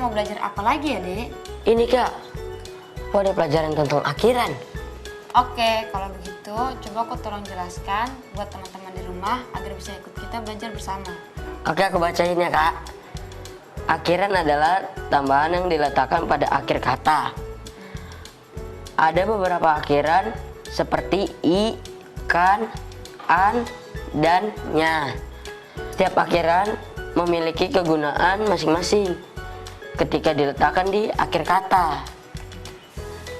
mau belajar apa lagi ya, Dek? Ini Kak, ada pelajaran tentang akhiran. Oke, kalau begitu coba aku tolong jelaskan buat teman-teman di rumah agar bisa ikut kita belajar bersama. Oke, aku bacain ya Kak. Akhiran adalah tambahan yang diletakkan pada akhir kata. Ada beberapa akhiran seperti i, kan, an, dan nya. Setiap akhiran memiliki kegunaan masing-masing ketika diletakkan di akhir kata.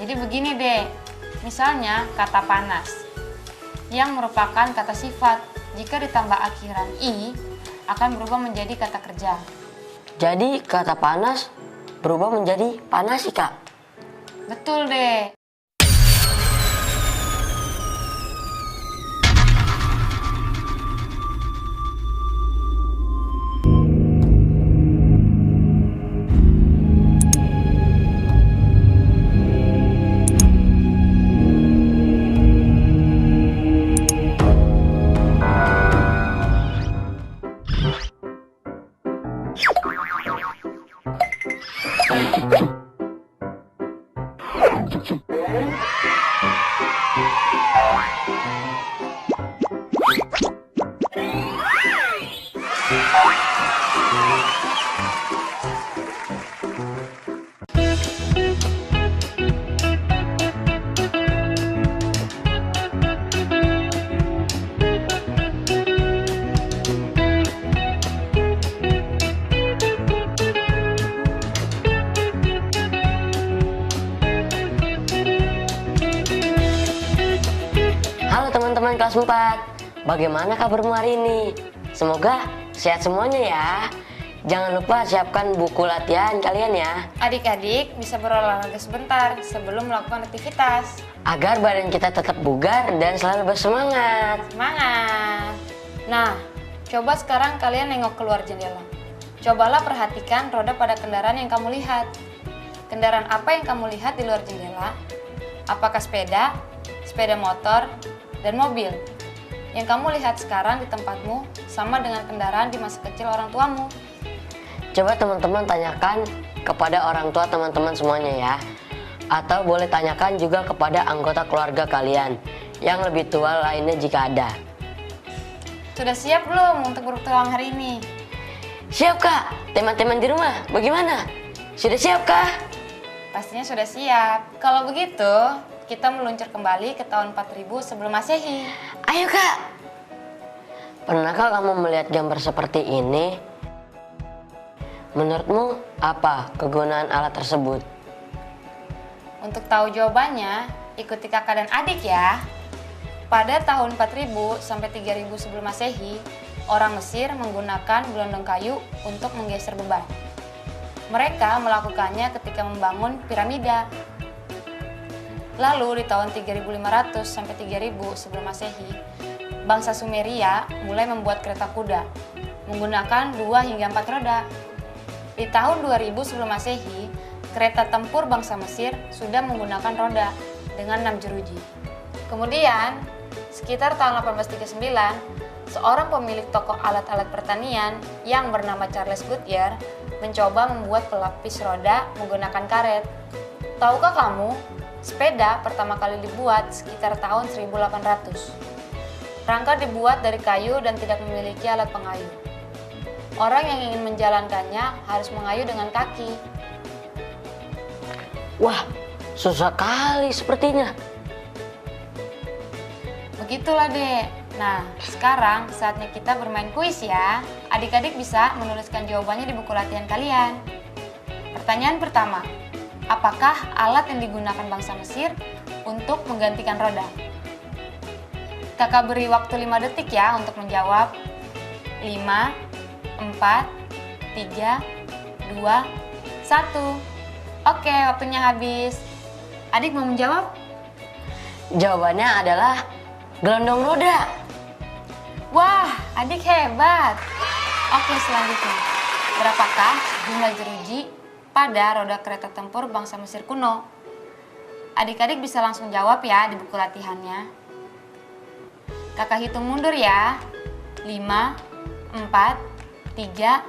Jadi begini deh, misalnya kata panas yang merupakan kata sifat, jika ditambah akhiran i akan berubah menjadi kata kerja. Jadi kata panas berubah menjadi panas sih Kak. Betul deh. Halo teman-teman kelas 4, bagaimana kabarmu hari ini? Semoga sehat semuanya ya. Jangan lupa siapkan buku latihan kalian ya, Adik-adik bisa berolahraga sebentar sebelum melakukan aktivitas. agar badan kita tetap bugar dan selalu bersemangat. Semangat! Nah, coba sekarang kalian nengok keluar jendela. Cobalah perhatikan roda pada kendaraan yang kamu lihat. Kendaraan apa yang kamu lihat di luar jendela? Apakah sepeda, sepeda motor, dan mobil? Yang kamu lihat sekarang di tempatmu sama dengan kendaraan di masa kecil orang tuamu. Coba teman-teman tanyakan kepada orang tua teman-teman semuanya ya. Atau boleh tanyakan juga kepada anggota keluarga kalian yang lebih tua lainnya jika ada. Sudah siap belum untuk berpetualang hari ini? Siap Kak, teman-teman di rumah bagaimana? Sudah siap Kak? Pastinya sudah siap. Kalau begitu, kita meluncur kembali ke tahun 4000 sebelum Masehi. Ayo Kak. Pernahkah kamu melihat gambar seperti ini? Menurutmu apa kegunaan alat tersebut? Untuk tahu jawabannya, ikuti kakak dan adik ya. Pada tahun 4000 sampai 3000 sebelum Masehi, orang Mesir menggunakan gelondong kayu untuk menggeser beban. Mereka melakukannya ketika membangun piramida. Lalu di tahun 3500 sampai 3000 sebelum Masehi, bangsa Sumeria mulai membuat kereta kuda menggunakan 2 hingga 4 roda. Di tahun 2000 sebelum Masehi, kereta tempur bangsa Mesir sudah menggunakan roda dengan 6 jeruji. Kemudian, sekitar tahun 1839, seorang pemilik toko alat-alat pertanian yang bernama Charles Goodyear mencoba membuat pelapis roda menggunakan karet. Tahukah kamu, sepeda pertama kali dibuat sekitar tahun 1800. Rangka dibuat dari kayu dan tidak memiliki alat pengayuh. Orang yang ingin menjalankannya harus mengayuh dengan kaki. Wah, susah kali sepertinya. Begitulah dek. Nah, sekarang saatnya kita bermain kuis ya. Adik-adik bisa menuliskan jawabannya di buku latihan kalian. Pertanyaan pertama, apakah alat yang digunakan bangsa Mesir untuk menggantikan roda? Kakak beri waktu 5 detik ya untuk menjawab. 5, 4, 3, 2, 1. Oke, waktunya habis. Adik mau menjawab? Jawabannya adalah gelondong roda. Wah, adik hebat. Oke, selanjutnya. Berapakah jumlah jeruji pada roda kereta tempur bangsa Mesir kuno? Adik-adik bisa langsung jawab ya di buku latihannya. Kakak hitung mundur ya. 5, 4, 3,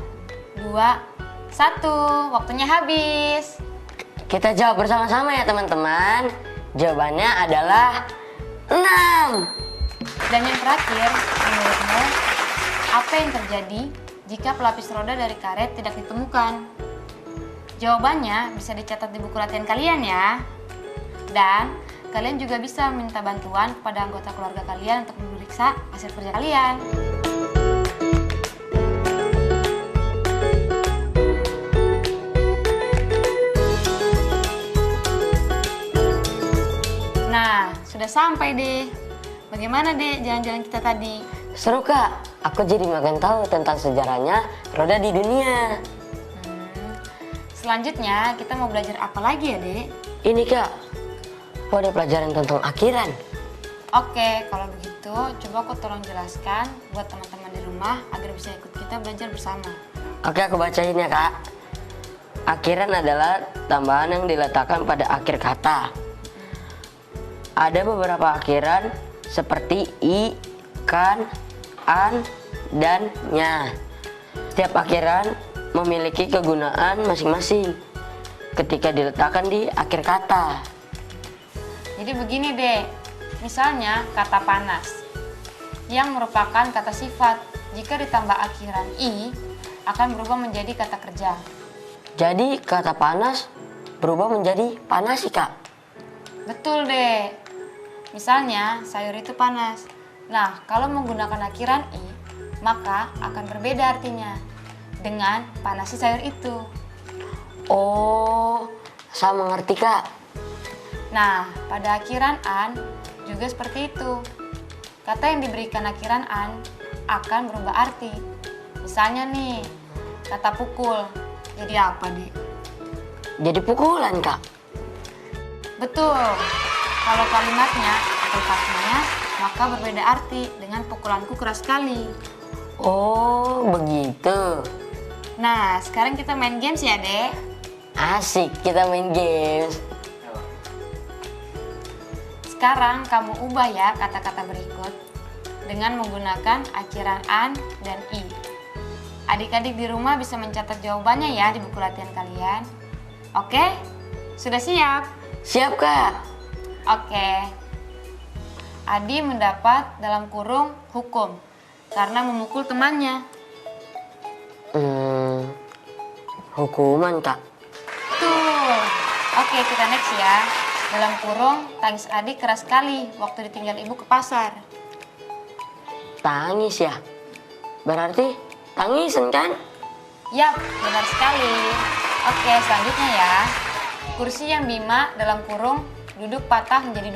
2, 1, waktunya habis. Kita jawab bersama-sama ya teman-teman. Jawabannya adalah 6. Dan yang terakhir, menurutmu, apa yang terjadi jika pelapis roda dari karet tidak ditemukan? Jawabannya bisa dicatat di buku latihan kalian ya. Dan kalian juga bisa minta bantuan kepada anggota keluarga kalian untuk memeriksa hasil kerja kalian. Nah, sudah sampai deh. Bagaimana deh jalan-jalan kita tadi? Seru kak, aku jadi makin tahu tentang sejarahnya roda di dunia. Selanjutnya kita mau belajar apa lagi ya dek? Ini kak, aku ada pelajaran tentang akhiran. Oke, kalau begitu coba aku tolong jelaskan buat teman-teman di rumah agar bisa ikut kita belajar bersama. Oke, aku bacain ya kak. Akhiran adalah tambahan yang diletakkan pada akhir kata. Ada beberapa akhiran seperti i, kan, an, dan nya. Setiap akhiran memiliki kegunaan masing-masing ketika diletakkan di akhir kata. Jadi begini deh, misalnya kata panas yang merupakan kata sifat, jika ditambah akhiran i akan berubah menjadi kata kerja. Jadi kata panas berubah menjadi panas sih kak. Betul deh. Misalnya sayur itu panas. Nah, kalau menggunakan akhiran i, maka akan berbeda artinya dengan panasi sayur itu. Oh, saya mengerti kak. Nah, pada akhiran an juga seperti itu. Kata yang diberikan akhiran an akan berubah arti. Misalnya nih, kata pukul. Jadi apa, Dik? Jadi pukulan kak. Betul. Kalau kalimatnya atau katanya, maka berbeda arti dengan pukulanku keras sekali. Oh, begitu. Nah, sekarang kita main games ya, Dek. Asik, kita main games. Sekarang kamu ubah ya kata-kata berikut dengan menggunakan akhiran an dan i. Adik-adik di rumah bisa mencatat jawabannya ya di buku latihan kalian. Oke? Sudah siap? Siap kak. Oke. Adi mendapat dalam kurung hukum karena memukul temannya. Hukuman kak. Betul. Oke, kita next ya. Dalam kurung, tangis Adi keras sekali waktu ditinggal ibu ke pasar. Tangis ya? Berarti tangisan kan? Yap, benar sekali. Oke, selanjutnya ya. Kursi yang Bima dalam kurung duduk patah menjadi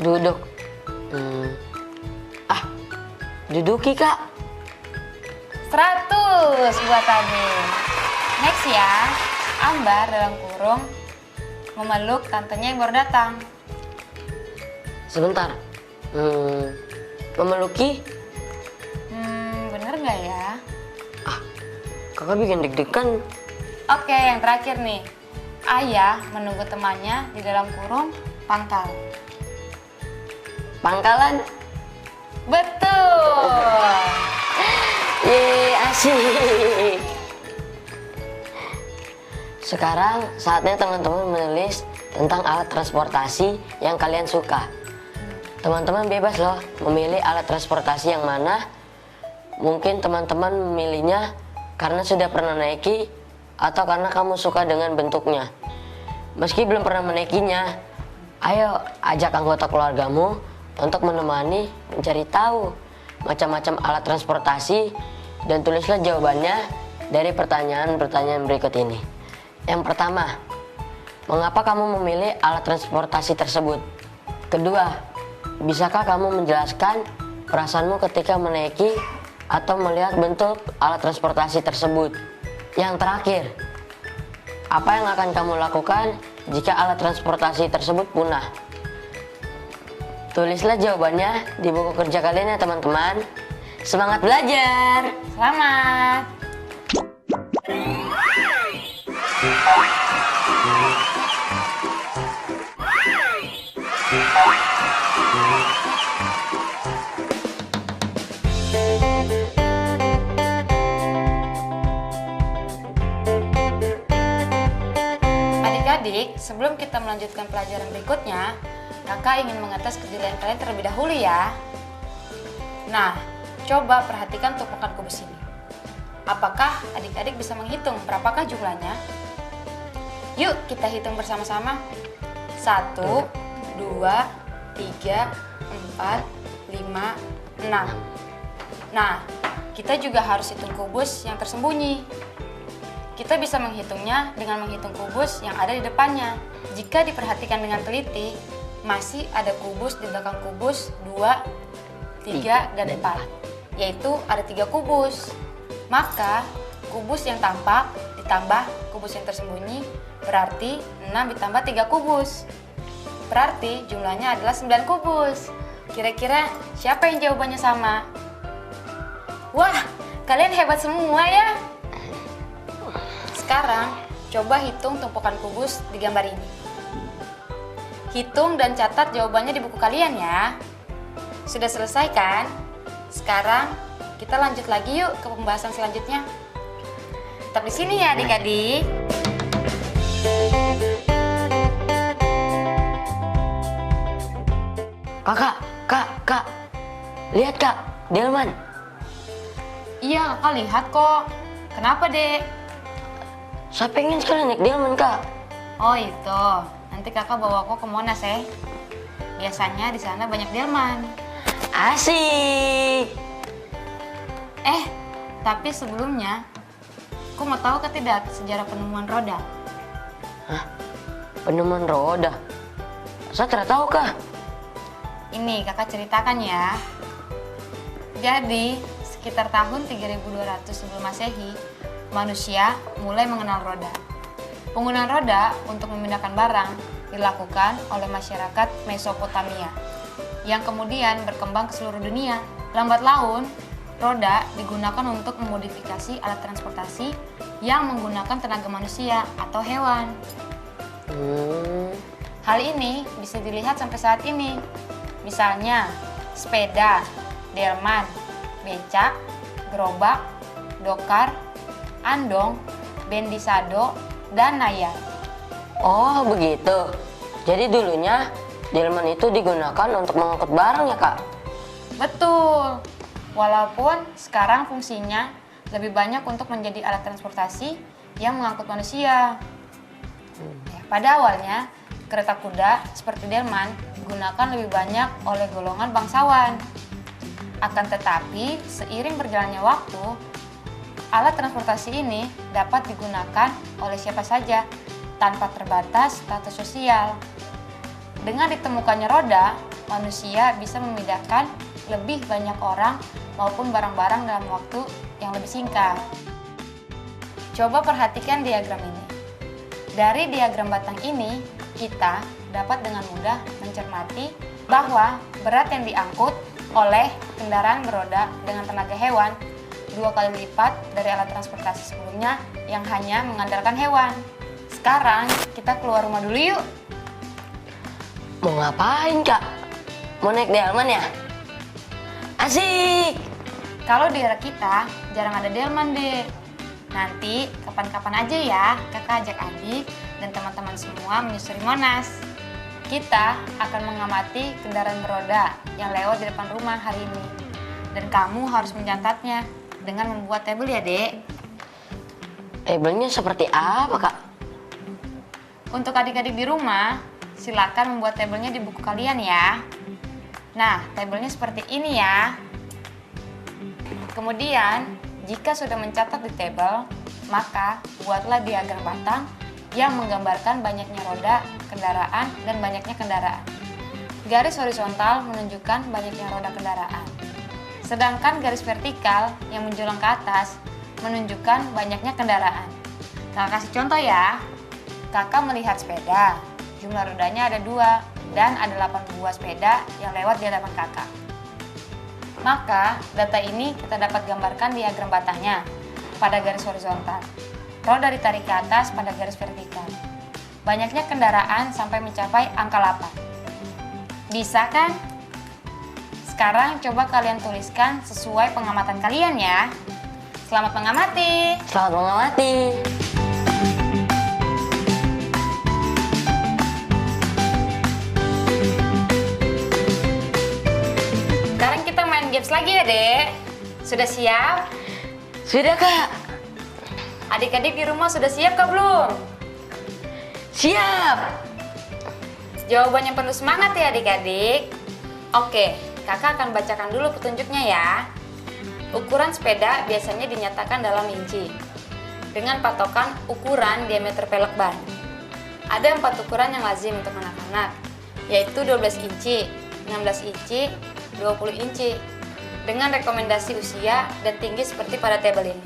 2. Duduk. Duduki kak. 100 buat Adi. Next ya. Ambar dalam kurung memeluk tantenya yang baru datang. Sebentar. Memeluki? Bener nggak ya? Kakak bikin deg-degan. Oke, yang terakhir nih. Ayah menunggu temannya di dalam kurung pangkal. Pangkalan? Betul. Yeay, asik. Sekarang saatnya teman-teman menulis tentang alat transportasi yang kalian suka. Teman-teman bebas loh memilih alat transportasi yang mana. Mungkin teman-teman memilihnya karena sudah pernah naiki atau karena kamu suka dengan bentuknya. Meski belum pernah menaikinya, ayo ajak anggota keluargamu untuk menemani mencari tahu macam-macam alat transportasi dan tulislah jawabannya dari pertanyaan-pertanyaan berikut ini. Yang pertama, mengapa kamu memilih alat transportasi tersebut? Kedua, bisakah kamu menjelaskan perasaanmu ketika menaiki atau melihat bentuk alat transportasi tersebut? Yang terakhir, apa yang akan kamu lakukan jika alat transportasi tersebut punah? Tulislah jawabannya di buku kerja kalian ya teman-teman. Semangat belajar! Selamat. Adik-adik, sebelum kita melanjutkan pelajaran berikutnya, kakak ingin mengetes kejelian kalian terlebih dahulu ya. Nah, coba perhatikan tumpukan kubus ini. Apakah adik-adik bisa menghitung berapakah jumlahnya? Yuk kita hitung bersama-sama. 1, 2, 3, 4, 5, 6. Nah, kita juga harus hitung kubus yang tersembunyi. Kita bisa menghitungnya dengan menghitung kubus yang ada di depannya. Jika diperhatikan dengan teliti, masih ada kubus di belakang kubus 2, 3, dan 4. Yaitu ada 3 kubus. Maka kubus yang tampak ditambah kubus yang tersembunyi berarti 6 ditambah 3 kubus. Berarti jumlahnya adalah 9 kubus. Kira-kira siapa yang jawabannya sama? Wah, kalian hebat semua ya. Sekarang coba hitung tumpukan kubus di gambar ini. Hitung dan catat jawabannya di buku kalian ya. Sudah selesai kan? Sekarang kita lanjut lagi yuk ke pembahasan selanjutnya. Tetap di sini ya adik-adik. Kak. Lihat kak, delman. Iya, kakak lihat kok. Kenapa, Dek? Saya pengen sekali naik delman kak. Oh itu, nanti kakak bawa aku ke Monas ya. Biasanya di sana banyak delman. Asik. Tapi sebelumnya, aku mau tahu ke tidak sejarah penemuan roda? Hah? Penemuan roda? Saya tidak tahu kak. Ini kakak ceritakan ya. Jadi, sekitar tahun 3200 sebelum Masehi, manusia mulai mengenal roda. Penggunaan roda untuk memindahkan barang dilakukan oleh masyarakat Mesopotamia yang kemudian berkembang ke seluruh dunia. Lambat laun, roda digunakan untuk memodifikasi alat transportasi yang menggunakan tenaga manusia atau hewan. Hal ini bisa dilihat sampai saat ini. Misalnya, sepeda, delman, becak, gerobak, dokar, andong, bendisado, dan nayar. Oh begitu. Jadi dulunya delman itu digunakan untuk mengangkut barang ya kak? Betul. Walaupun sekarang fungsinya lebih banyak untuk menjadi alat transportasi yang mengangkut manusia. Pada awalnya, kereta kuda seperti delman digunakan lebih banyak oleh golongan bangsawan. Akan tetapi, seiring berjalannya waktu, alat transportasi ini dapat digunakan oleh siapa saja tanpa terbatas status sosial. Dengan ditemukannya roda, manusia bisa memindahkan lebih banyak orang maupun barang-barang dalam waktu yang lebih singkat. Coba perhatikan diagram ini. Dari diagram batang ini, kita dapat dengan mudah mencermati bahwa berat yang diangkut oleh kendaraan beroda dengan tenaga hewan 2 kali lipat dari alat transportasi sebelumnya yang hanya mengandalkan hewan. Sekarang kita keluar rumah dulu yuk. Mau ngapain kak? Mau naik delman ya? Asik. Kalau di daerah kita jarang ada delman deh. Nanti kapan-kapan aja ya kakak ajak adik dan teman-teman semua menyusuri Monas. Kita akan mengamati kendaraan beroda yang lewat di depan rumah hari ini. Dan kamu harus mencatatnya dengan membuat tabel ya dek. Tabelnya seperti apa kak? Untuk adik-adik di rumah, silakan membuat tabelnya di buku kalian ya. Nah, tabelnya seperti ini ya. Kemudian, jika sudah mencatat di tabel, maka buatlah diagram batang yang menggambarkan banyaknya roda kendaraan dan banyaknya kendaraan. Garis horizontal menunjukkan banyaknya roda kendaraan. Sedangkan garis vertikal yang menjulang ke atas menunjukkan banyaknya kendaraan. Kakak kasih contoh ya. Kakak melihat sepeda, jumlah rodanya ada 2 dan ada 8 buah sepeda yang lewat di hadapan kakak. Maka data ini kita dapat gambarkan diagram batangnya pada garis horizontal. Roda ditarik ke atas pada garis vertikal. Banyaknya kendaraan sampai mencapai angka 8. Bisa kan? Sekarang coba kalian tuliskan sesuai pengamatan kalian ya. Selamat mengamati. Selamat mengamati. Dek. Sudah siap? Sudah, Kak. Adik-adik di rumah sudah siap kah belum? Siap. Jawaban yang penuh semangat ya adik-adik. Oke, kakak akan bacakan dulu petunjuknya ya. Ukuran sepeda biasanya dinyatakan dalam inci dengan patokan ukuran diameter pelek ban. Ada 4 ukuran yang lazim untuk anak-anak, yaitu 12 inci, 16 inci, 20 inci, dengan rekomendasi usia dan tinggi seperti pada tabel ini.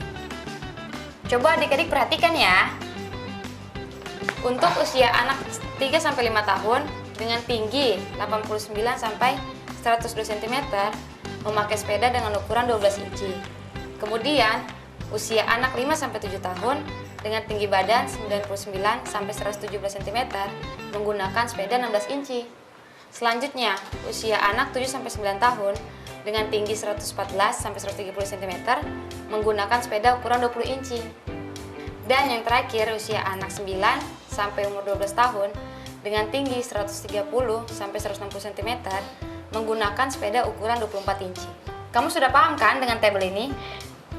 Coba adik-adik perhatikan ya. Untuk usia anak 3-5 tahun dengan tinggi 89 sampai 102 cm memakai sepeda dengan ukuran 12 inci. Kemudian, usia anak 5-7 tahun dengan tinggi badan 99 sampai 117 cm menggunakan sepeda 16 inci. Selanjutnya, usia anak 7-9 tahun dengan tinggi 114 sampai 130 cm menggunakan sepeda ukuran 20 inci. Dan yang terakhir, usia anak 9 sampai umur 12 tahun dengan tinggi 130 sampai 160 cm menggunakan sepeda ukuran 24 inci. Kamu sudah paham kan dengan tabel ini?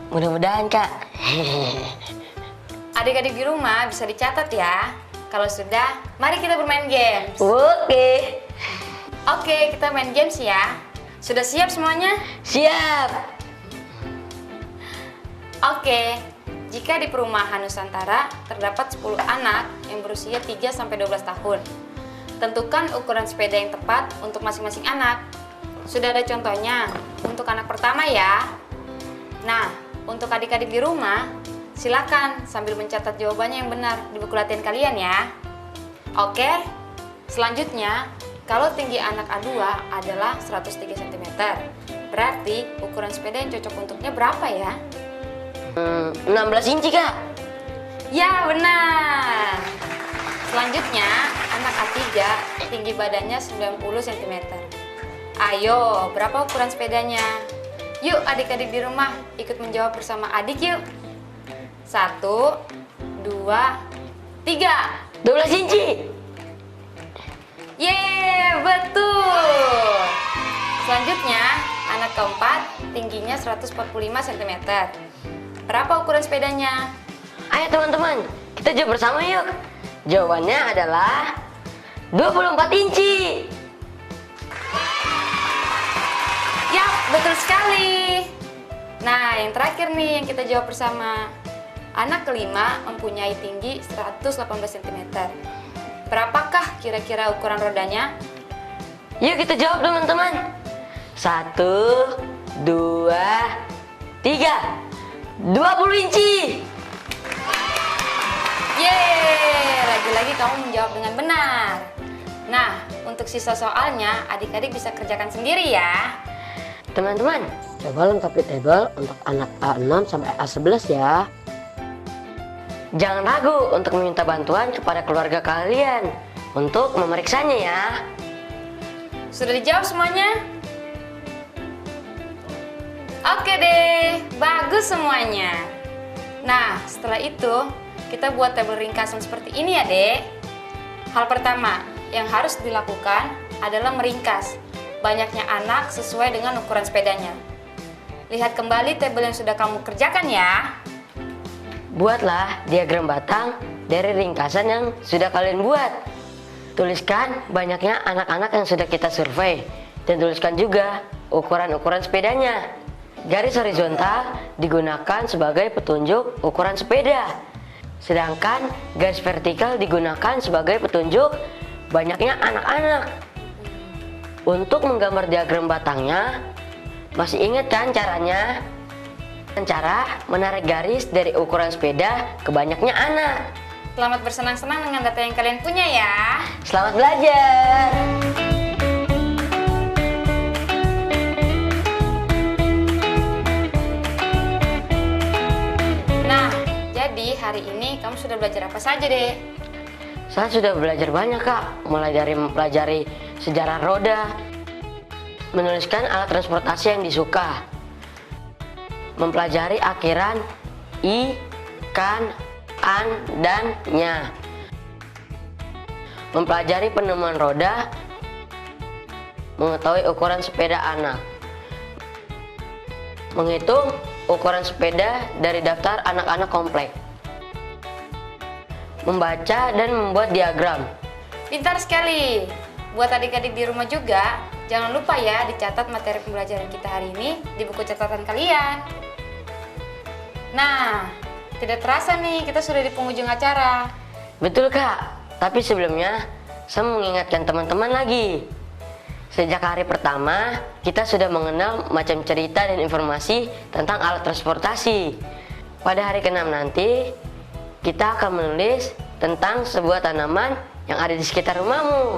Mudah-mudahan, Kak. Adik-adik di rumah bisa dicatat ya. Kalau sudah, mari kita bermain games. Oke. Oke, kita main games ya. Sudah siap semuanya? Siap. Oke. Jika di perumahan Nusantara terdapat 10 anak yang berusia 3-12 tahun, tentukan ukuran sepeda yang tepat untuk masing-masing anak. Sudah ada contohnya untuk anak pertama ya. Nah, untuk adik-adik di rumah, silakan sambil mencatat jawabannya yang benar di buku latihan kalian ya. Oke, selanjutnya, kalau tinggi anak A2 adalah 103 cm, berarti ukuran sepeda yang cocok untuknya berapa ya? 16 inci, Kak. Ya, benar. Selanjutnya, anak A3 tinggi badannya 90 cm. Ayo, berapa ukuran sepedanya? Yuk adik-adik di rumah ikut menjawab bersama adik yuk. 1, 2, 3. 12 inci. Yeay, betul. Selanjutnya, anak keempat tingginya 145 cm. Berapa ukuran sepedanya? Ayo teman-teman, kita jawab bersama yuk. Jawabannya adalah 24 inci. Yap, betul sekali. Nah, yang terakhir nih yang kita jawab bersama. Anak kelima mempunyai tinggi 118 cm. Berapakah kira-kira ukuran rodanya? Yuk kita jawab teman-teman. 1, 2, 3. 20 inci. Yeay, lagi-lagi kamu menjawab dengan benar. Nah, untuk sisa soalnya adik-adik bisa kerjakan sendiri ya. Teman-teman, coba lengkapi tabel untuk anak A6 sampai A11 ya. Jangan ragu untuk meminta bantuan kepada keluarga kalian untuk memeriksanya ya. Sudah dijawab semuanya? Oke deh, bagus semuanya. Nah, setelah itu kita buat tabel ringkasan seperti ini ya dek. Hal pertama yang harus dilakukan adalah meringkas banyaknya anak sesuai dengan ukuran sepedanya. Lihat kembali tabel yang sudah kamu kerjakan ya. Buatlah diagram batang dari ringkasan yang sudah kalian buat. Tuliskan banyaknya anak-anak yang sudah kita survei dan tuliskan juga ukuran-ukuran sepedanya. Garis horizontal digunakan sebagai petunjuk ukuran sepeda. Sedangkan garis vertikal digunakan sebagai petunjuk banyaknya anak-anak. Untuk menggambar diagram batangnya, masih ingat kan caranya? Dengan cara menarik garis dari ukuran sepeda ke banyaknya anak. Selamat bersenang-senang dengan data yang kalian punya ya. Selamat belajar! Nah, jadi hari ini kamu sudah belajar apa saja deh? Saya sudah belajar banyak kak, mulai dari mempelajari sejarah roda, menuliskan alat transportasi yang disuka, mempelajari akhiran i, kan, an, dan nya, mempelajari penemuan roda, mengetahui ukuran sepeda anak, menghitung ukuran sepeda dari daftar anak-anak komplek, membaca dan membuat diagram. Pintar sekali. Buat adik-adik di rumah juga, jangan lupa ya dicatat materi pembelajaran kita hari ini di buku catatan kalian. Nah, tidak terasa nih kita sudah di penghujung acara. Betul Kak, tapi sebelumnya saya mengingatkan teman-teman lagi. Sejak hari pertama, kita sudah mengenal macam cerita dan informasi tentang alat transportasi. Pada hari ke-6 nanti, kita akan menulis tentang sebuah tanaman yang ada di sekitar rumahmu.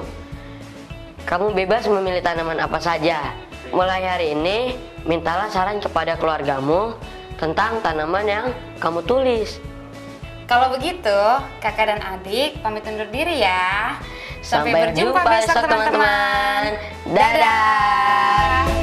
Kamu bebas memilih tanaman apa saja. Mulai hari ini, mintalah saran kepada keluargamu tentang tanaman yang kamu tulis. Kalau begitu, kakak dan adik pamit undur diri ya. Sampai berjumpa besok teman-teman. Dadah.